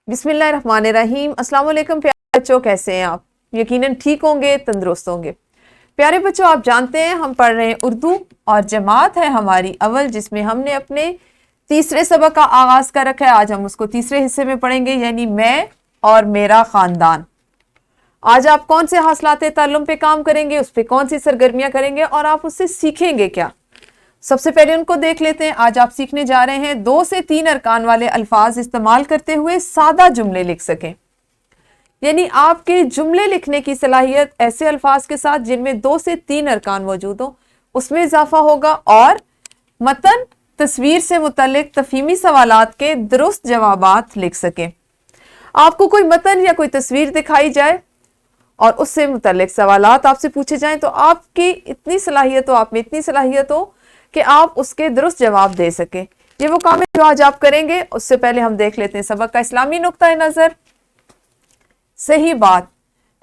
बिस्मिल्लाहिर्रहमानिर्रहीम। अस्सलाम वालेकुम प्यारे बच्चों, कैसे हैं आप? यकीनन ठीक होंगे, तंदुरुस्त होंगे। प्यारे बच्चों, आप जानते हैं हम पढ़ रहे हैं उर्दू और जमात है हमारी अव्वल, जिसमें हमने अपने तीसरे सबक का आगाज कर रखा है। आज हम उसको तीसरे हिस्से में पढ़ेंगे, यानी मैं और मेरा खानदान। आज आप कौन से हासिलाते ताल्लुम पे काम करेंगे, उस पर कौन सी सरगर्मियां करेंगे और आप उससे सीखेंगे क्या? सबसे पहले उनको देख लेते हैं। आज आप सीखने जा रहे हैं 2 से 3 अरकान वाले अल्फाज इस्तेमाल करते हुए सादा जुमले लिख सकें, यानी आपके जुमले लिखने की सलाहियत ऐसे अल्फाज के साथ जिनमें 2 से 3 अरकान मौजूद हो, उसमें इजाफा होगा। और मतन तस्वीर से मुतल्लिक तफहीमी सवालात के दुरुस्त जवाबात लिख सकें। आपको कोई मतन या कोई तस्वीर दिखाई जाए और उससे मुतल्लिक सवालात आपसे पूछे जाएं, तो आपकी इतनी सलाहियत हो, आप में इतनी सलाहियत हो कि आप उसके दुरुस्त जवाब दे सके। ये वो काम है जो आज आप करेंगे। उससे पहले हम देख लेते हैं सबक का इस्लामी नुक्ता नजर। सही बात,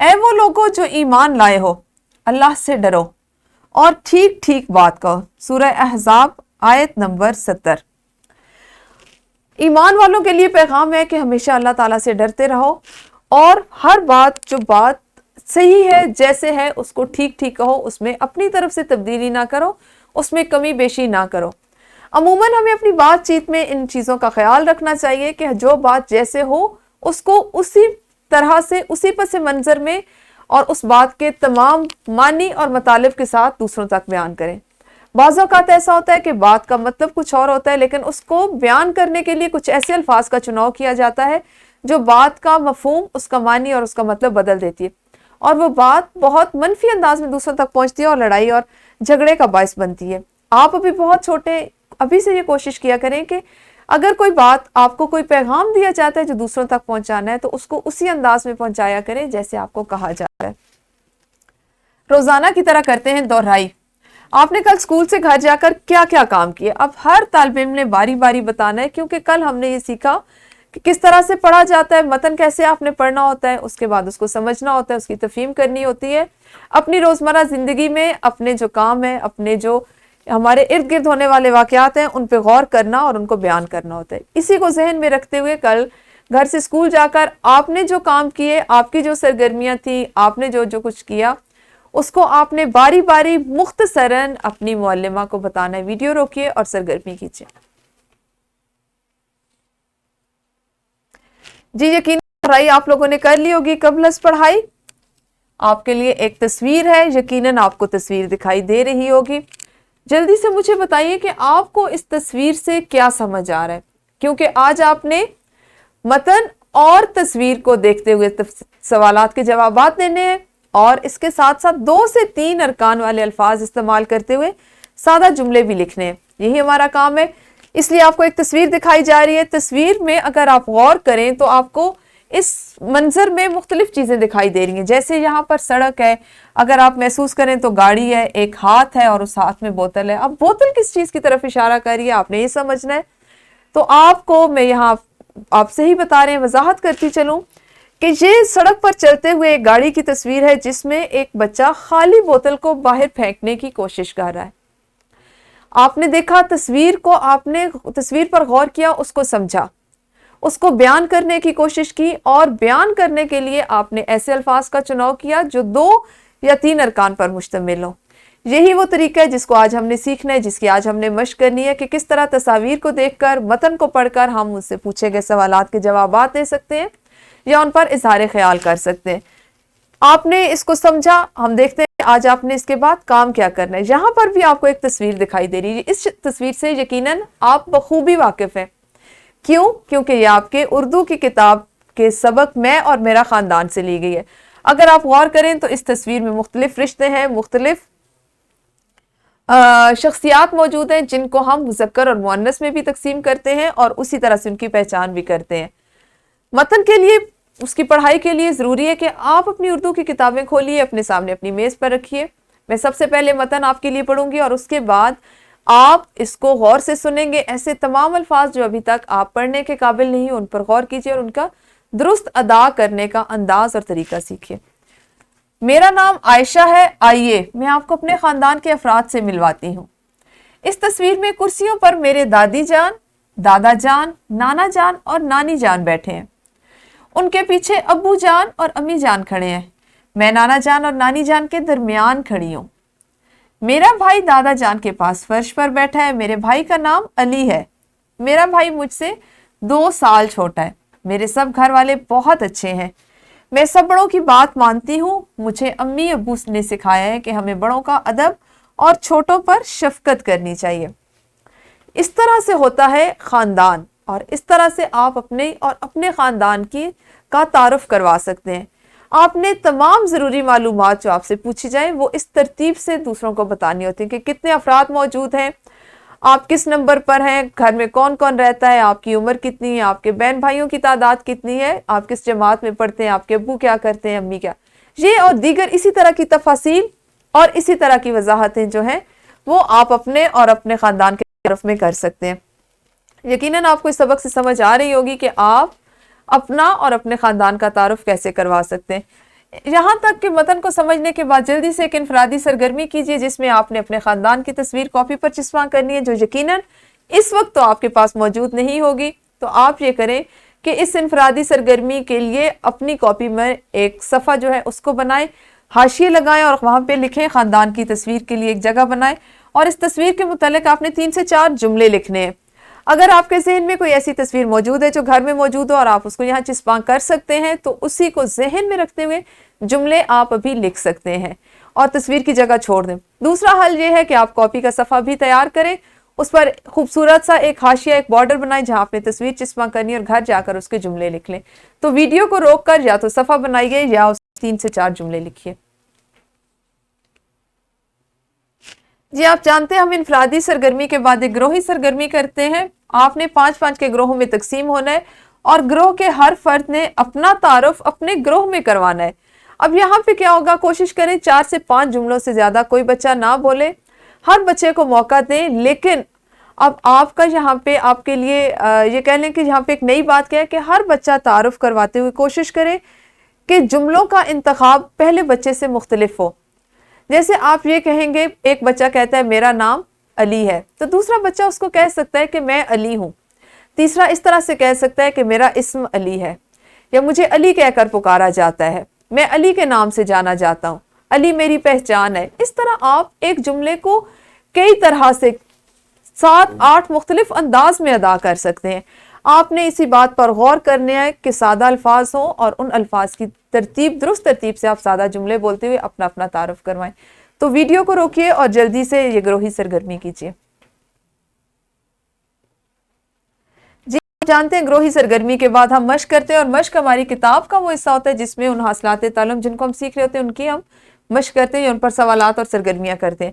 ऐ वो लोगों जो ईमान लाए हो, अल्लाह से डरो और ठीक ठीक बात कहो। सूरह अहज़ाब आयत नंबर 70। ईमान वालों के लिए पैगाम है कि हमेशा अल्लाह ताला से डरते रहो और हर बात जो बात सही है, जैसे है, उसको ठीक ठीक कहो, उसमें अपनी तरफ से तब्दीली ना करो, उसमें कमी बेशी ना करो। अमूमन हमें अपनी बातचीत में इन चीज़ों का ख्याल रखना चाहिए कि जो बात जैसे हो उसको उसी तरह से, उसी पस मंज़र में और उस बात के तमाम मानी और मतलब के साथ दूसरों तक बयान करें। बाज़ औक़ात ऐसा होता है कि बात का मतलब कुछ और होता है, लेकिन उसको बयान करने के लिए कुछ ऐसे अल्फाज का चुनाव किया जाता है जो बात का मफहूम, उसका मानी और उसका मतलब बदल देती है, और वो बात बहुत मनफी अंदाज में दूसरों तक पहुंचती है और लड़ाई और झगड़े का बायस बनती है। आप अभी बहुत छोटे, अभी से ये कोशिश किया करें कि अगर कोई बात, आपको कोई पैगाम दिया जाता है जो दूसरों तक पहुंचाना है, तो उसको उसी अंदाज में पहुंचाया करें जैसे आपको कहा जा रहा है। रोजाना की तरह करते हैं दोहराई। आपने कल स्कूल से घर जाकर क्या क्या काम किए? अब हर तालिब इल्म ने बारी बारी बताना है, क्योंकि कल हमने ये सीखा कि किस तरह से पढ़ा जाता है, मतन कैसे आपने पढ़ना होता है, उसके बाद उसको समझना होता है, उसकी तफहीम करनी होती है। अपनी रोज़मर्रा ज़िंदगी में अपने जो काम है, अपने जो हमारे इर्द गिर्द होने वाले वाक़यात हैं, उन पे गौर करना और उनको बयान करना होता है। इसी को जहन में रखते हुए कल घर से स्कूल जाकर आपने जो काम किए, आपकी जो सरगर्मियाँ थी, आपने जो जो कुछ किया, उसको आपने बारी बारी मुख्तसरन अपनी मुअल्लिमा को बताना है। वीडियो रोकिए और सरगर्मी कीजिए। जी यकीन पढ़ाई आप लोगों ने कर ली होगी। कबलस पढ़ाई आपके लिए एक तस्वीर है, यकीनन आपको तस्वीर दिखाई दे रही होगी। जल्दी से मुझे बताइए कि आपको इस तस्वीर से क्या समझ आ रहा है, क्योंकि आज आपने मतन और तस्वीर को देखते हुए सवालात के जवाबात देने हैं और इसके साथ साथ 2 से 3 अरकान वाले अल्फाज इस्तेमाल करते हुए सादा जुमले भी लिखने हैं। यही हमारा काम है। इसलिए आपको एक तस्वीर दिखाई जा रही है। तस्वीर में अगर आप गौर करें तो आपको इस मंजर में मुख्तलिफ चीज़ें दिखाई दे रही हैं। जैसे यहाँ पर सड़क है, अगर आप महसूस करें तो गाड़ी है, एक हाथ है और उस हाथ में बोतल है। अब बोतल किस चीज़ की तरफ इशारा कर रही है, आपने ये समझना है। तो आपको मैं यहाँ आपसे ही बता रहे हैं, वजाहत करती चलूँ कि ये सड़क पर चलते हुए एक गाड़ी की तस्वीर है जिसमें एक बच्चा खाली बोतल को बाहर फेंकने की कोशिश कर रहा है। आपने देखा तस्वीर को, आपने तस्वीर पर गौर किया, उसको समझा, उसको बयान करने की कोशिश की और बयान करने के लिए आपने ऐसे अल्फाज का चुनाव किया जो 2 या 3 अरकान पर मुश्तमिल हो। यही वो तरीका है जिसको आज हमने सीखना है, जिसकी आज हमने मशक करनी है कि किस तरह तस्वीर को देखकर, मतन को पढ़कर हम उससे पूछे गए सवालात के जवाब दे सकते हैं या उन पर इजहार ख्याल कर सकते हैं। आपने इसको समझा, हम देखते हैं आज आपने इसके बाद काम क्या करना है। यहाँ पर भी आपको एक तस्वीर दिखाई दे रही है। इस तस्वीर से यकीनन आप बखूबी वाकिफ हैं। क्यों? क्योंकि ये आपके उर्दू की किताब के सबक मैं और मेरा ख़ानदान से ली गई है। अगर आप गौर करें तो इस तस्वीर में मुख्तलिफ रिश्ते हैं, मुख्तलिफ शख्सियात मौजूद हैं जिनको हम मुज़क्कर और मुअन्नस में भी तकसीम करते हैं और उसी तरह से उनकी पहचान भी करते हैं। मतन के लिए, उसकी पढ़ाई के लिए ज़रूरी है कि आप अपनी उर्दू की किताबें खोलिए, अपने सामने अपनी मेज़ पर रखिए। मैं सबसे पहले मतन आपके लिए पढ़ूंगी और उसके बाद आप इसको गौर से सुनेंगे। ऐसे तमाम अल्फाज जो अभी तक आप पढ़ने के काबिल नहीं, उन पर गौर कीजिए और उनका दुरुस्त अदा करने का अंदाज और तरीका सीखिए। मेरा नाम आयशा है। आइए मैं आपको अपने ख़ानदान के अफराद से मिलवाती हूँ। इस तस्वीर में कुर्सियों पर मेरे दादी जान, दादा जान, नाना जान और नानी जान बैठे हैं। ان کے پیچھے ابو جان اور امی جان کھڑے ہیں، میں نانا جان اور نانی جان کے درمیان کھڑی ہوں۔ میرا بھائی دادا جان کے پاس فرش پر بیٹھا ہے، میرے بھائی کا نام علی ہے، میرا بھائی مجھ سے 2 سال چھوٹا ہے، میرے سب گھر والے بہت اچھے ہیں، میں سب بڑوں کی بات مانتی ہوں، مجھے امی ابو نے سکھایا ہے کہ ہمیں بڑوں کا ادب اور چھوٹوں پر شفقت کرنی چاہیے۔ اس طرح سے ہوتا ہے خاندان، اور اس طرح سے آپ اپنے اور اپنے خاندان کا تعارف کروا سکتے ہیں۔ آپ نے تمام ضروری معلومات جو آپ سے پوچھی جائیں وہ اس ترتیب سے دوسروں کو بتانی ہوتی ہیں کہ کتنے افراد موجود ہیں، آپ کس نمبر پر ہیں، گھر میں کون کون رہتا ہے، آپ کی عمر کتنی ہے، آپ کے بہن بھائیوں کی تعداد کتنی ہے، آپ کس جماعت میں پڑھتے ہیں، آپ کے ابو کیا کرتے ہیں، امی کیا، یہ اور دیگر اسی طرح کی تفاصیل اور اسی طرح کی وضاحتیں جو ہیں وہ آپ اپنے اور اپنے خاندان کے طرف میں کر سکتے ہیں۔ یقیناً آپ کو اس سبق سے سمجھ آ رہی ہوگی کہ آپ اپنا اور اپنے خاندان کا تعارف کیسے کروا سکتے ہیں۔ یہاں تک کہ متن کو سمجھنے کے بعد جلدی سے ایک انفرادی سرگرمی کیجیے جس میں آپ نے اپنے خاندان کی تصویر کاپی پر چسپاں کرنی ہے، جو یقیناً اس وقت تو آپ کے پاس موجود نہیں ہوگی۔ تو آپ یہ کریں کہ اس انفرادی سرگرمی کے لیے اپنی کاپی میں ایک صفحہ جو ہے اس کو بنائیں، حاشیے لگائیں اور وہاں پہ لکھیں خاندان کی تصویر کے لیے ایک جگہ بنائیں، اور اس تصویر کے متعلق آپ نے 3 سے 4 جملے لکھنے ہیں۔ اگر آپ کے ذہن میں کوئی ایسی تصویر موجود ہے جو گھر میں موجود ہو اور آپ اس کو یہاں چسپاں کر سکتے ہیں تو اسی کو ذہن میں رکھتے ہوئے جملے آپ ابھی لکھ سکتے ہیں اور تصویر کی جگہ چھوڑ دیں۔ دوسرا حل یہ ہے کہ آپ کاپی کا صفحہ بھی تیار کریں، اس پر خوبصورت سا ایک حاشیہ، ایک بارڈر بنائیں جہاں آپ نے تصویر چسپاں کرنی ہے اور گھر جا کر اس کے جملے لکھ لیں۔ تو ویڈیو کو روک کر یا تو صفحہ بنائیے یا اس 3 سے 4 جملے لکھیے۔ جی آپ جانتے ہیں ہم انفرادی سرگرمی کے بعد ایک گروہی سرگرمی کرتے ہیں۔ آپ نے 5-5 کے گروہوں میں تقسیم ہونا ہے اور گروہ کے ہر فرد نے اپنا تعارف اپنے گروہ میں کروانا ہے۔ اب یہاں پہ کیا ہوگا، کوشش کریں 4 سے 5 جملوں سے زیادہ کوئی بچہ نہ بولے، ہر بچے کو موقع دیں، لیکن اب آپ کا یہاں پہ آپ کے لیے یہ کہہ لیں کہ یہاں پہ ایک نئی بات کیا ہے کہ ہر بچہ تعارف کرواتے ہوئے کوشش کرے کہ جملوں کا انتخاب پہلے بچے سے مختلف ہو۔ جیسے آپ یہ کہیں گے، ایک بچہ کہتا ہے میرا نام علی ہے، تو دوسرا بچہ اس کو کہہ سکتا ہے کہ میں علی ہوں، تیسرا اس طرح سے کہہ سکتا ہے کہ میرا اسم علی ہے، یا مجھے علی کہہ کر پکارا جاتا ہے، میں علی کے نام سے جانا جاتا ہوں، علی میری پہچان ہے۔ اس طرح آپ ایک جملے کو کئی طرح سے 7-8 مختلف انداز میں ادا کر سکتے ہیں۔ آپ نے اسی بات پر غور کرنا ہے کہ سادہ الفاظ ہوں اور ان الفاظ کی ترتیب، درست ترتیب سے آپ سادہ جملے بولتے ہوئے اپنا اپنا تعارف کروائیں۔ تو ویڈیو کو روکیے اور جلدی سے یہ گروہی سرگرمی کیجیے۔ جی آپ جانتے ہیں گروہی سرگرمی کے بعد ہم مشق کرتے ہیں، اور مشق ہماری کتاب کا وہ حصہ ہوتا ہے جس میں ان حاصلات تعلم جن کو ہم سیکھ رہے ہوتے ہیں ان کی ہم مشق کرتے ہیں، ان پر سوالات اور سرگرمیاں کرتے ہیں۔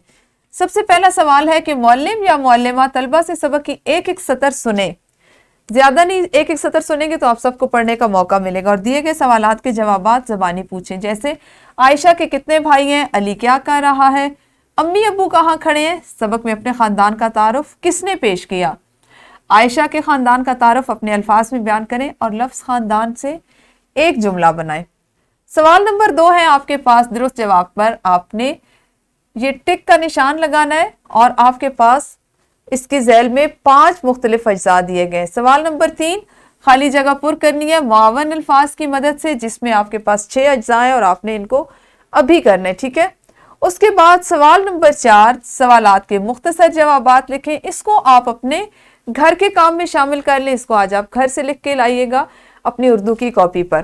سب سے پہلا سوال ہے کہ معلم یا معلمہ طلبہ سے سبق کی ایک سطر سنیں، زیادہ نہیں، ایک سطر سنیں گے تو آپ سب کو پڑھنے کا موقع ملے گا، اور دیے گئے سوالات کے جوابات زبانی پوچھیں، جیسے عائشہ کے کتنے بھائی ہیں، علی کیا کر رہا ہے، امی ابو کہاں کھڑے ہیں، سبق میں اپنے خاندان کا تعارف کس نے پیش کیا، عائشہ کے خاندان کا تعارف اپنے الفاظ میں بیان کریں اور لفظ خاندان سے ایک جملہ بنائیں۔ سوال نمبر 2 ہے آپ کے پاس، درست جواب پر آپ نے یہ ٹک کا نشان لگانا ہے اور آپ کے پاس اس کے ذیل میں 5 مختلف اجزاء دیے گئے۔ سوال نمبر 3 خالی جگہ پر کرنی ہے معاون الفاظ کی مدد سے، جس میں آپ کے پاس 6 اجزاء ہیں اور آپ نے ان کو ابھی کرنا ہے، ٹھیک ہے۔ اس کے بعد سوال نمبر 4 سوالات کے مختصر جوابات لکھیں، اس کو آپ اپنے گھر کے کام میں شامل کر لیں، اس کو آج آپ گھر سے لکھ کے لائیے گا اپنی اردو کی کاپی پر۔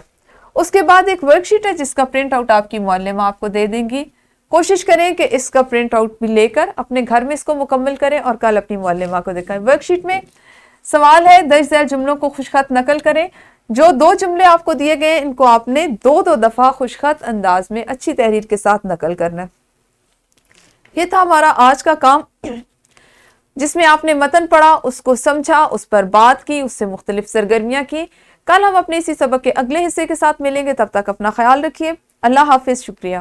اس کے بعد ایک ورک شیٹ ہے جس کا پرنٹ آؤٹ آپ کی معلمہ آپ کو دے دیں گی، کوشش کریں کہ اس کا پرنٹ آؤٹ بھی لے کر اپنے گھر میں اس کو مکمل کریں اور کل اپنی معلمہ کو دکھائیں۔ ورک شیٹ میں سوال ہے درج ذیل جملوں کو خوش خط نقل کریں، جو 2 جملے آپ کو دیے گئے ان کو آپ نے 2 دفعہ خوش خط انداز میں اچھی تحریر کے ساتھ نقل کرنا ہے۔ یہ تھا ہمارا آج کا کام جس میں آپ نے متن پڑھا، اس کو سمجھا، اس پر بات کی، اس سے مختلف سرگرمیاں کی۔ کل ہم اپنے اسی سبق کے اگلے حصے کے ساتھ ملیں گے، تب تک اپنا خیال رکھیے۔ اللہ حافظ، شکریہ۔